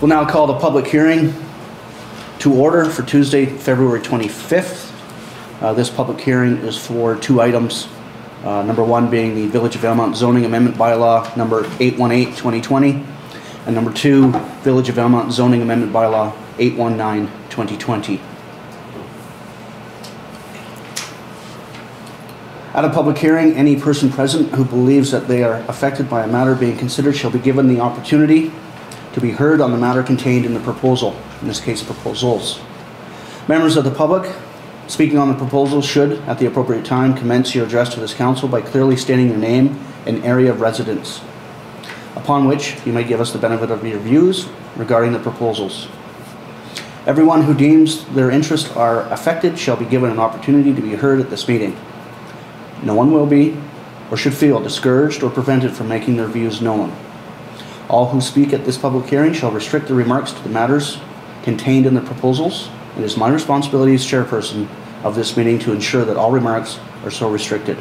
We'll now call the public hearing to order for Tuesday, February 25th. This public hearing is for two items. Number one being the Village of Valemount Zoning Amendment Bylaw number 818-2020, and number two, Village of Valemount Zoning Amendment Bylaw 819-2020. At a public hearing, any person present who believes that they are affected by a matter being considered shall be given the opportunity to be heard on the matter contained in the proposal, in this case proposals. Members of the public speaking on the proposal should, at the appropriate time, commence your address to this council by clearly stating your name and area of residence, upon which you may give us the benefit of your views regarding the proposals. Everyone who deems their interests are affected shall be given an opportunity to be heard at this meeting. No one will be or should feel discouraged or prevented from making their views known. All who speak at this public hearing shall restrict their remarks to the matters contained in the proposals. It is my responsibility as chairperson of this meeting to ensure that all remarks are so restricted.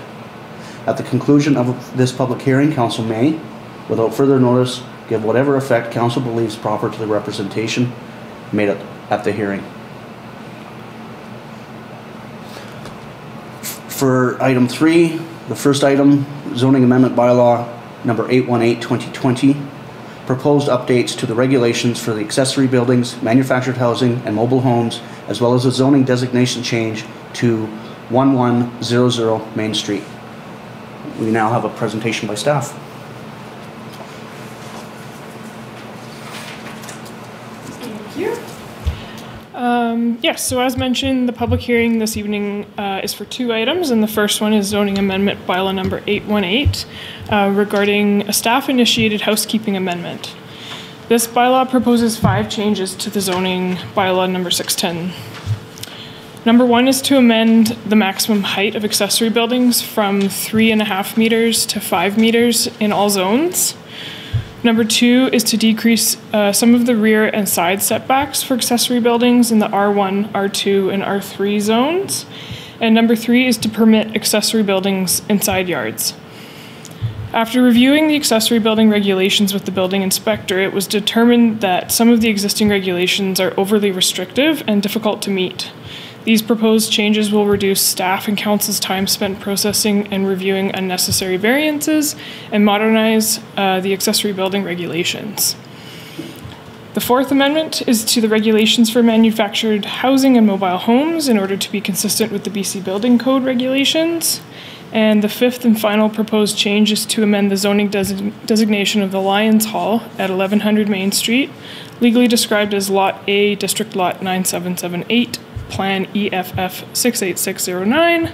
At the conclusion of this public hearing, council may, without further notice, give whatever effect council believes proper to the representation made at the hearing. For item 3, the first item, Zoning Amendment Bylaw number 818-2020, proposed updates to the regulations for the accessory buildings, manufactured housing, and mobile homes, as well as a zoning designation change to 1100 Main Street. We now have a presentation by staff. Thank you. Yes, so as mentioned, the public hearing this evening is for two items, and the first one is Zoning Amendment Bylaw number 818 regarding a staff-initiated housekeeping amendment. This bylaw proposes 5 changes to the zoning bylaw number 610. Number 1 is to amend the maximum height of accessory buildings from 3.5 meters to 5 meters in all zones. Number 2 is to decrease some of the rear and side setbacks for accessory buildings in the R1, R2, and R3 zones. And number 3 is to permit accessory buildings in side yards. After reviewing the accessory building regulations with the building inspector, it was determined that some of the existing regulations are overly restrictive and difficult to meet. These proposed changes will reduce staff and council's time spent processing and reviewing unnecessary variances and modernize the accessory building regulations. The fourth amendment is to the regulations for manufactured housing and mobile homes in order to be consistent with the BC Building Code regulations. And the fifth and final proposed change is to amend the zoning designation of the Lions Hall at 1100 Main Street, legally described as Lot A, District Lot 9778, Plan EFF 68609,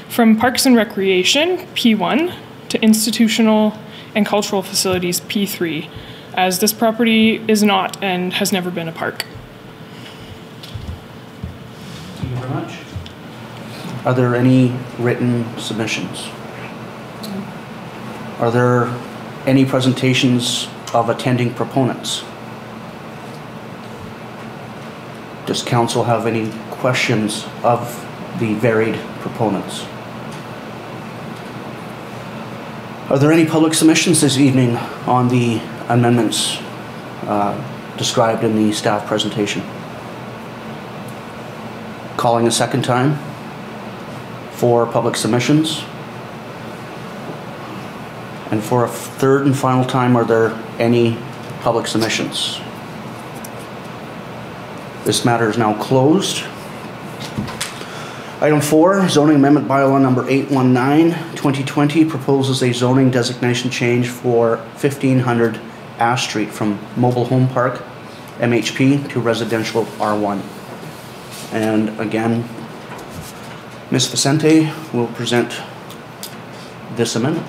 from Parks and Recreation, P1, to Institutional and Cultural Facilities, P3, as this property is not and has never been a park. Thank you very much. Are there any written submissions? Are there any presentations of attending proponents? Does council have any questions of the varied proponents? Are there any public submissions this evening on the amendments described in the staff presentation? Calling a second time for public submissions. And for a third and final time, are there any public submissions? This matter is now closed. Item 4, Zoning Amendment Bylaw number 819-2020 proposes a zoning designation change for 1500 Ash Street from Mobile Home Park, MHP, to Residential R1. And again, Ms. Vicente will present this amendment.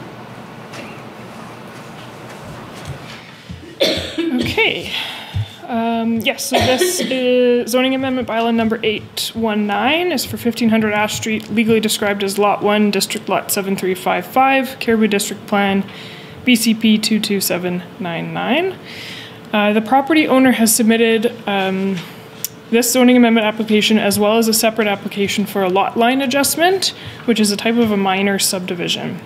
Okay. Yes, so this is Zoning Amendment Bylaw number 819 is for 1500 Ash Street, legally described as Lot 1, District Lot 7355, Caribou District Plan, BCP 22799. The property owner has submitted this zoning amendment application as well as a separate application for a lot line adjustment, which is a type of a minor subdivision.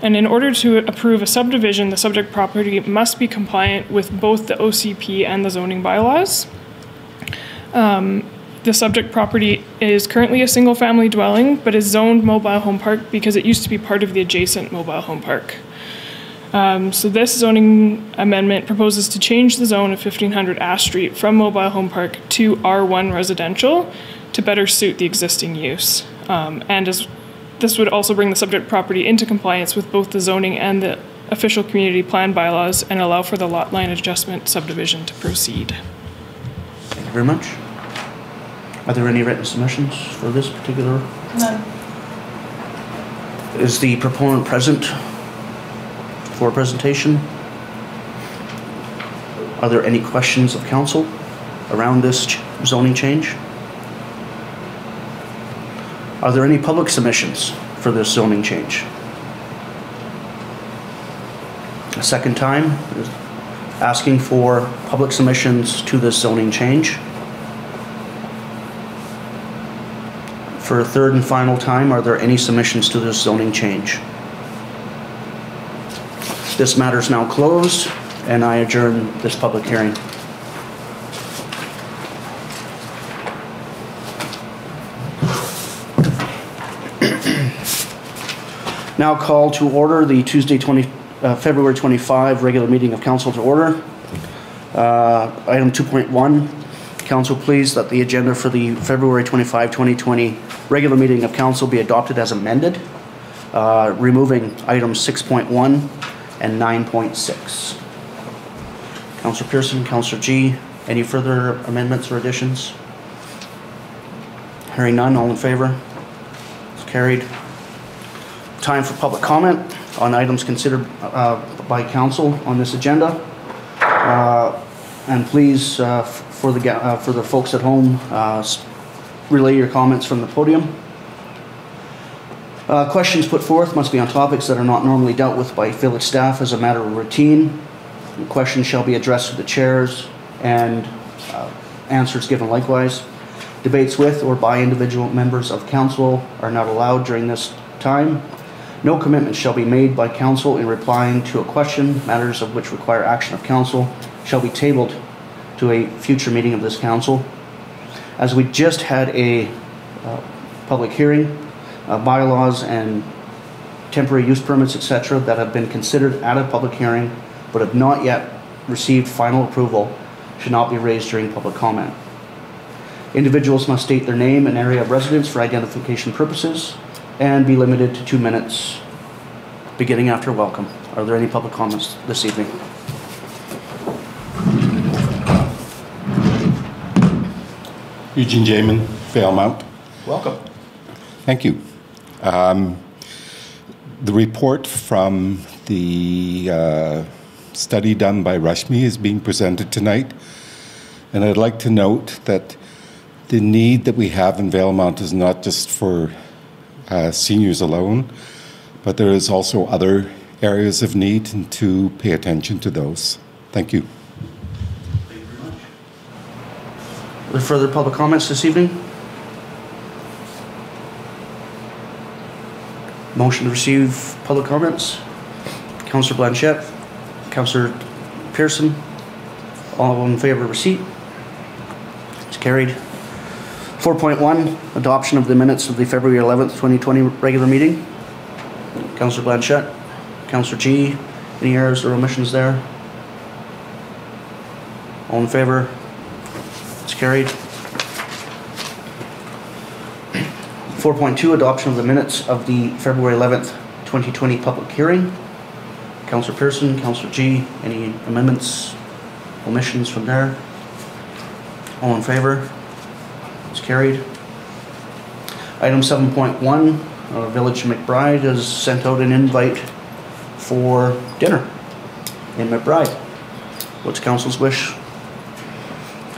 And in order to approve a subdivision, the subject property must be compliant with both the OCP and the zoning bylaws. The subject property is currently a single-family dwelling, but is zoned mobile home park because it used to be part of the adjacent mobile home park. So this zoning amendment proposes to change the zone of 1500 Ash Street from mobile home park to R1 residential to better suit the existing use. This would also bring the subject property into compliance with both the zoning and the official community plan bylaws and allow for the lot line adjustment subdivision to proceed. Thank you very much. Are there any written submissions for this particular? None. Is the proponent present for presentation? Are there any questions of council around this zoning change? Are there any public submissions for this zoning change? A second time, asking for public submissions to this zoning change. For a third and final time, are there any submissions to this zoning change? This matter is now closed, and I adjourn this public hearing. Now call to order the Tuesday, February 25 regular meeting of council to order. Item 2.1, council please that the agenda for the February 25, 2020 regular meeting of council be adopted as amended, removing items 6.1 and 9.6. Councillor Pearson, Councillor G, any further amendments or additions? Hearing none, all in favor? It's carried. Time for public comment on items considered by council on this agenda. And please, for the folks at home, relay your comments from the podium. Questions put forth must be on topics that are not normally dealt with by village staff as a matter of routine. The questions shall be addressed to the chairs and answers given likewise. Debates with or by individual members of council are not allowed during this time. No commitment shall be made by council in replying to a question. Matters of which require action of council shall be tabled to a future meeting of this council. As we just had a public hearing, bylaws and temporary use permits, etc., that have been considered at a public hearing but have not yet received final approval should not be raised during public comment. Individuals must state their name and area of residence for identification purposes and be limited to 2 minutes, beginning after welcome. Are there any public comments this evening? Eugene Jamin, Valemount. Welcome. Thank you. The report from the study done by Rashmi is being presented tonight, and I'd like to note that the need that we have in Valemount is not just for seniors alone, but there is also other areas of need, and to pay attention to those. Thank you. Thank you very much. Are there further public comments this evening? Motion to receive public comments. Councillor Blanchette, Councillor Pearson, all in favor of receipt? It's carried. 4.1, adoption of the minutes of the February 11th, 2020 regular meeting. Councillor Blanchette, Councillor G, any errors or omissions there? All in favor? It's carried. 4.2, adoption of the minutes of the February 11th, 2020 public hearing. Councillor Pearson, Councillor G, any amendments, omissions from there? All in favor? It's carried. Item 7.1, Village McBride has sent out an invite for dinner in McBride. What's council's wish?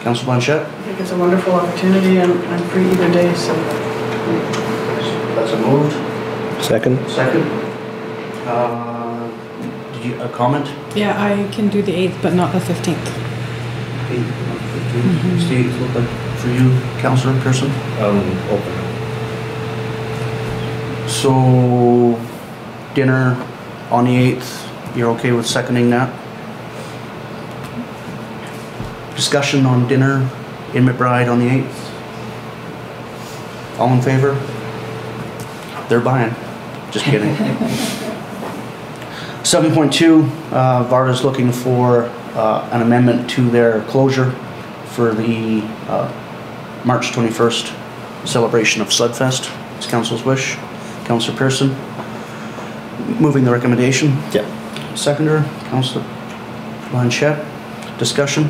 Councillor Blanchette? I think it's a wonderful opportunity and I'm free either day, so. That's a move. Second. Second. Did you comment? Yeah, I can do the 8th, but not the 15th. 15th. Steve, look like for you, Councillor Pearson? Open. So, dinner on the 8th. You're okay with seconding that? Discussion on dinner in McBride on the 8th. All in favor? They're buying. Just kidding. 7.2, Varda's looking for an amendment to their closure for the March 21st celebration of Sludfest. It's Council's wish. Councillor Pearson, moving the recommendation. Yeah. Seconder, Councillor Blanchette. Discussion.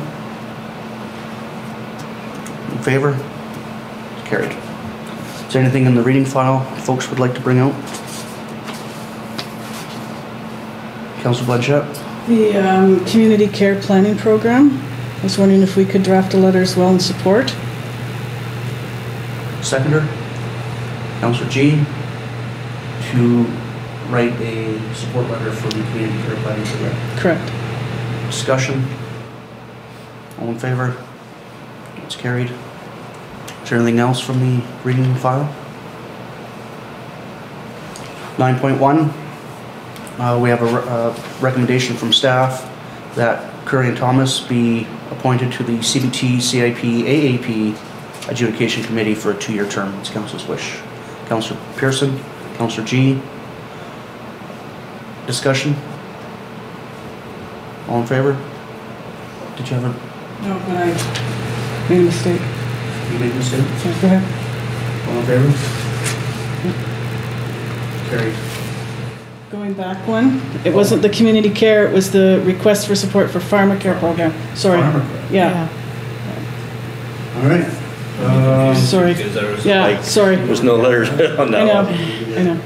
In favor? Carried. Is there anything in the reading file folks would like to bring out? Councillor Blanchette? The community care planning program, I was wondering if we could draft a letter as well in support. Seconder, Councillor G, to write a support letter for the community care planning program. Correct. Discussion. All in favor? It's carried. Is there anything else from the reading file? 9.1, we have a recommendation from staff that Curry and Thomas be appointed to the CBT, CIP, AAP Adjudication Committee for a 2-year term. It's Council's wish. Councillor Pearson, Councillor G. Discussion? All in favor? Did you have a... No, but I made a mistake. You made a mistake? Sorry, go ahead. All in favor? Carried. Going back one, it wasn't the community care, it was the request for support for farmer care program. Sorry. Farmer care. Yeah. All right. Sorry. Because there was Yeah, like, sorry. there's no letters on that I know. one. I know.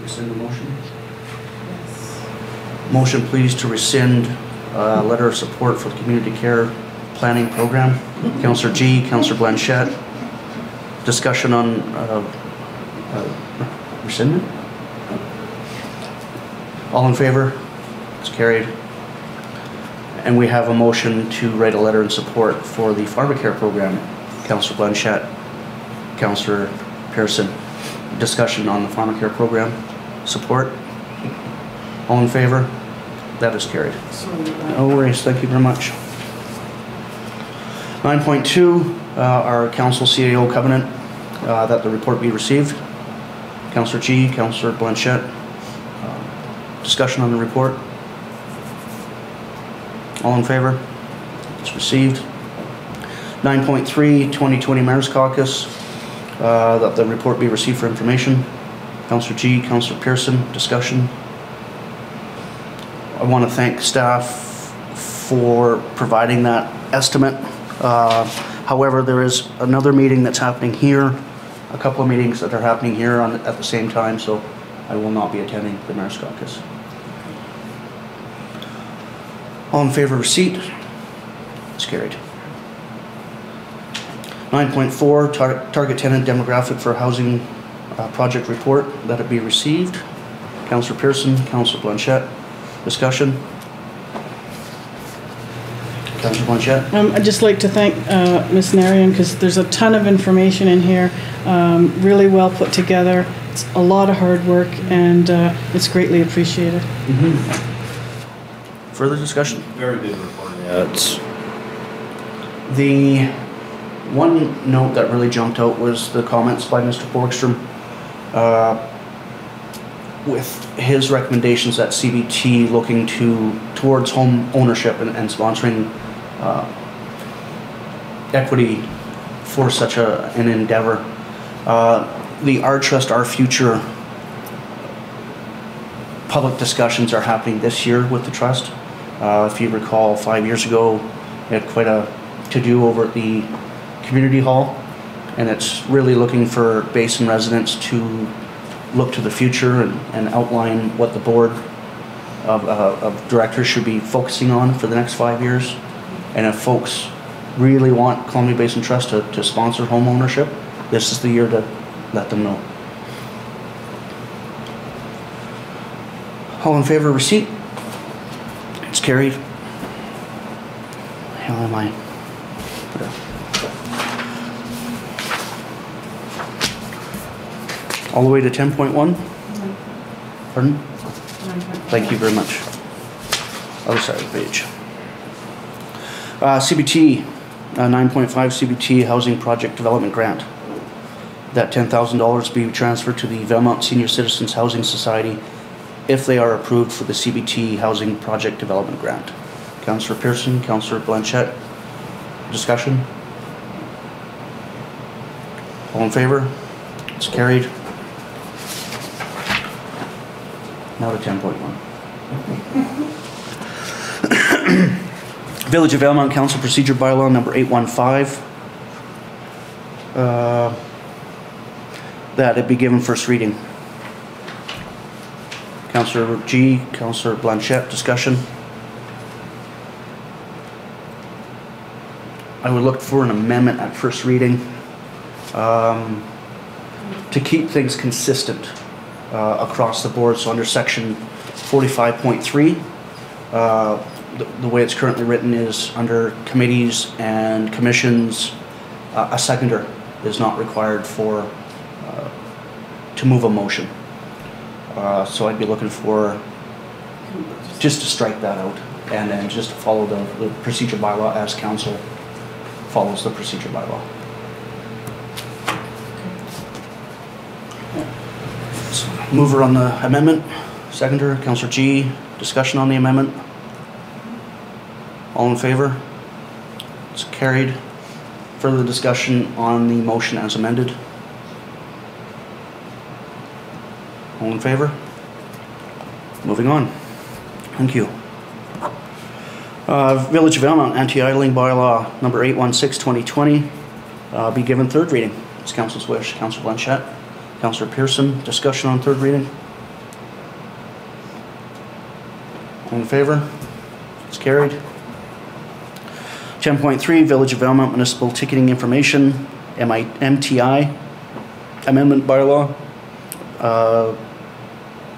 Rescind the motion? Motion, please, to rescind letter of support for the community care planning program. Councillor G, Councillor Blanchette. Discussion on rescindment? All in favor? It's carried. And we have a motion to write a letter in support for the pharmacare program. Councillor Blanchette, Councillor Pearson. Discussion on the pharmacare program. Support? All in favor? That is carried. No worries, thank you very much. 9.2, our council CAO covenant, that the report be received. Councillor G, Councillor Blanchette. Discussion on the report. All in favor? It's received. 9.3, 2020 Mayor's Caucus, that the report be received for information. Councillor G, Councillor Pearson. Discussion. I want to thank staff for providing that estimate. However, there is another meeting that's happening here, a couple of meetings that are happening here at the same time, so I will not be attending the Mayor's Caucus. All in favor of receipt? It's carried. 9.4, target tenant demographic for housing project report, that it be received. Councillor Pearson, Councillor Blanchette. Discussion. Councillor Blanchette. I'd just like to thank Ms. Narian because there's a ton of information in here, really well put together. It's a lot of hard work and it's greatly appreciated. Further discussion? Very good report. Yeah, it's The one note that really jumped out was the comments by Mr. Borgstrom with his recommendations at CBT looking towards home ownership and sponsoring equity for such an endeavor. The Our Trust, Our Future public discussions are happening this year with the trust. If you recall, 5 years ago, we had quite a to-do over at the community hall, and it's really looking for Basin residents to look to the future and outline what the board of directors should be focusing on for the next 5 years. And if folks really want Columbia Basin Trust to sponsor home ownership, this is the year to let them know. All in favor of receipt? It's carried. How am I? All the way to 10.1? Pardon? Thank you very much. Other side of the page. CBT, 9.5 CBT Housing Project Development Grant. That $10,000 be transferred to the Valemount Senior Citizens Housing Society if they are approved for the CBT Housing Project Development Grant. Councillor Pearson, Councillor Blanchette, discussion? All in favor? It's carried. Now to 10.1. Village of Valemount Council Procedure Bylaw number 815. That it be given first reading. Councillor G, Councillor Blanchette, discussion. I would look for an amendment at first reading to keep things consistent across the board. So under section 45.3, the way it's currently written is under committees and commissions, a seconder is not required for to move a motion. So I'd be looking for just to strike that out and then just follow the procedure bylaw as council follows the procedure bylaw. So, mover on the amendment, seconder, Councillor G, discussion on the amendment. All in favor? It's carried. Further discussion on the motion as amended. All in favor? Moving on. Thank you. Village of Valemount Anti-Idling Bylaw number 816-2020 be given third reading. It's council's wish. Councillor Blanchette, Councillor Pearson, discussion on third reading. All in favor? It's carried. 10.3 Village of Valemount Municipal Ticketing Information MTI Amendment Bylaw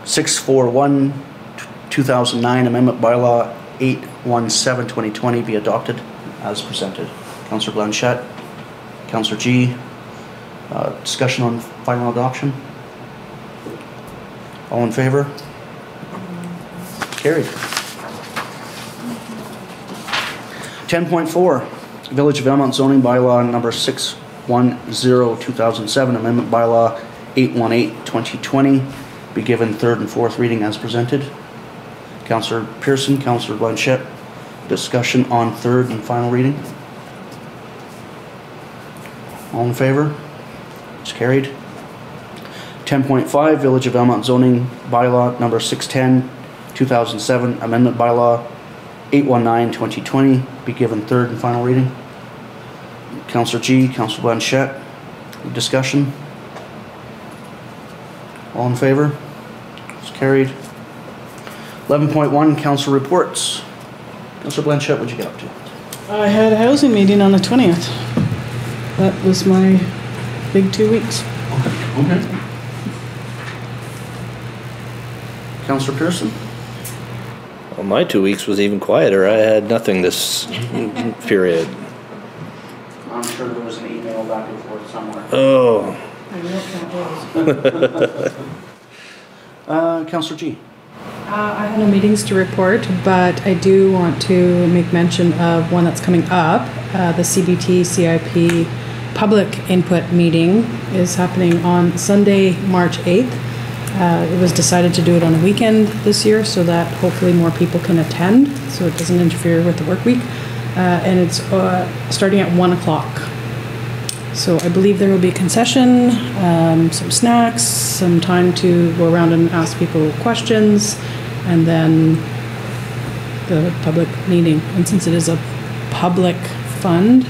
641-2009 Amendment Bylaw 817-2020 be adopted as presented. Councillor Blanchette, Councillor G, discussion on final adoption. All in favor? Carried. 10.4 Village of Valemount Zoning Bylaw number 610-2007 Amendment Bylaw 818-2020 be given third and fourth reading as presented. Councillor Pearson, Councillor Blanchette, discussion on third and final reading. All in favor? It's carried. 10.5 Village of Valemount Zoning Bylaw number 610-2007 Amendment Bylaw 819-2020 be given third and final reading. Councillor G, Councillor Blanchette, discussion. All in favor? It's carried. 11.1 Council reports. Councillor Blanchette, what'd you get up to? I had a housing meeting on the 20th. That was my big 2 weeks. Okay. Councillor Pearson? Well, my 2 weeks was even quieter. I had nothing this period. I'm sure there was an email back and forth somewhere. Oh. Councillor G. I had no meetings to report, but I do want to make mention of one that's coming up. The CBT CIP public input meeting is happening on Sunday, March 8th. It was decided to do it on a weekend this year so that hopefully more people can attend, so it doesn't interfere with the work week. And it's starting at 1 o'clock. So I believe there will be a concession, some snacks, some time to go around and ask people questions, and then the public meeting. And since it is a public fund,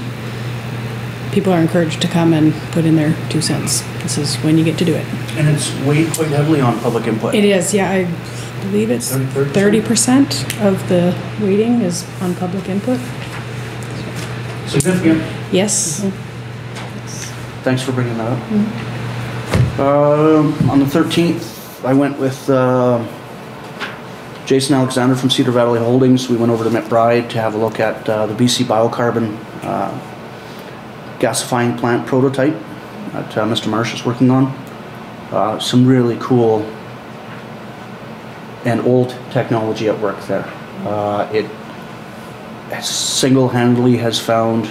people are encouraged to come and put in their 2 cents. This is when you get to do it. And it's weighed quite heavily on public input. It is, yeah. I believe it's 30% of the weighting is on public input. Significant. Yes. Thanks for bringing that up. On the 13th, I went with Jason Alexander from Cedar Valley Holdings. We went over to McBride to have a look at the BC biocarbon gasifying plant prototype that Mr. Marsh is working on. Some really cool and old technology at work there. It single-handedly has found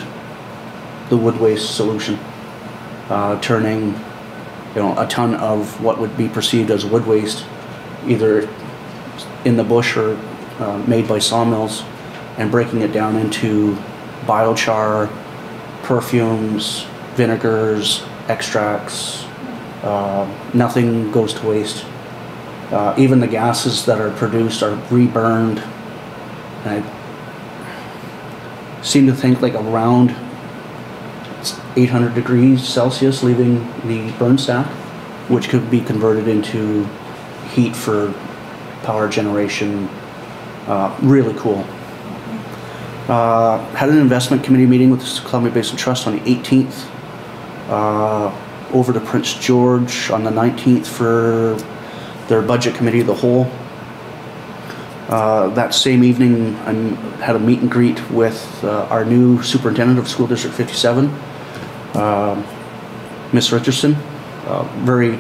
the wood waste solution, turning a ton of what would be perceived as wood waste, either in the bush or made by sawmills, and breaking it down into biochar, perfumes, vinegars, extracts. Nothing goes to waste. Even the gases that are produced are reburned. And I seem to think like around 800 degrees Celsius leaving the burn stack, which could be converted into heat for power generation. Really cool. Had an investment committee meeting with the Columbia Basin Trust on the 18th. Over to Prince George on the 19th for their budget committee of the whole. That same evening, I had a meet and greet with our new superintendent of School District 57, Miss Richardson. Very,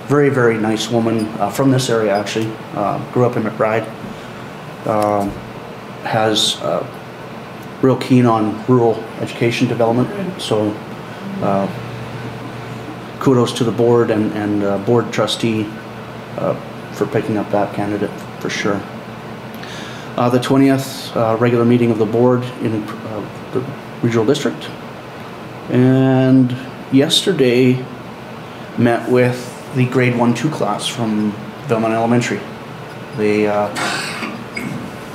very, very nice woman from this area, actually. Grew up in McBride. Has real keen on rural education development. So kudos to the board and board trustee for picking up that candidate for sure. The 20th regular meeting of the board in the regional district. And yesterday met with the grade 1-2 class from Valemount Elementary. They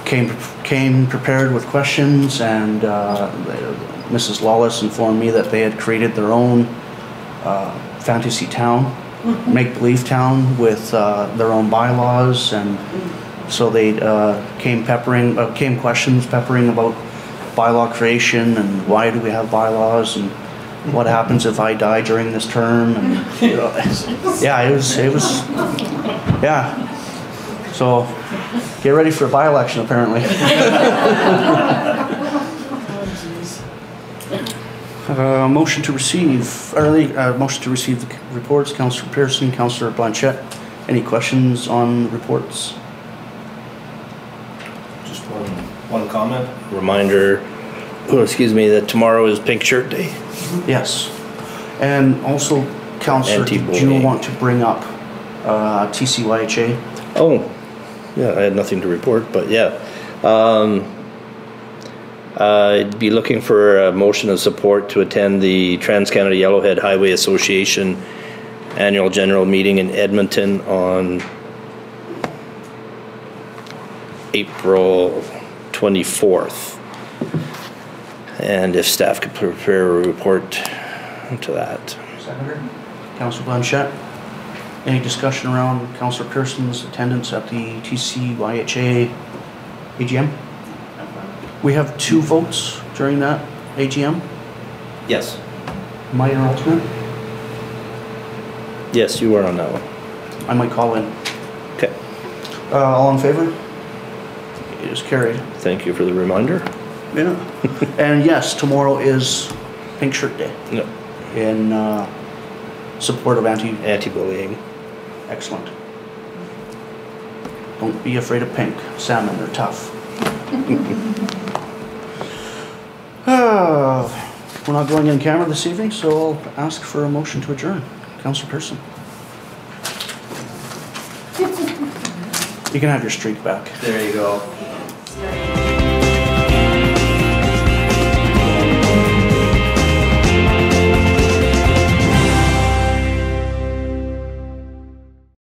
came prepared with questions, and Mrs. Lawless informed me that they had created their own fantasy town, make-believe town with their own bylaws, and so they came questions peppering about bylaw creation and why do we have bylaws and what happens if I die during this term, and yeah, it was yeah. So get ready for a by-election apparently. Motion to receive the reports. Councillor Pearson, Councillor Blanchette. Any questions on reports? Just one comment. Reminder, that tomorrow is Pink Shirt Day. Yes. And also, Councillor, did you want to bring up TCYHA? Oh, yeah, I had nothing to report, but yeah. I'd be looking for a motion of support to attend the Trans-Canada Yellowhead Highway Association annual general meeting in Edmonton on April 24th. And if staff could prepare a report to that. Senator, Councillor Blanchette, any discussion around Councillor Pearson's attendance at the TCYHA AGM? We have 2 votes during that AGM. Yes. Am I an alternate? Yes, you are on that one. I might call in. Okay. All in favor? It is carried. Thank you for the reminder. Yeah. And yes, tomorrow is Pink Shirt Day. No. In support of anti-bullying. Excellent. Don't be afraid of pink. Salmon, they're tough. We're not going in camera this evening, so I'll ask for a motion to adjourn. Councillor Pearson. You can have your streak back. There you go.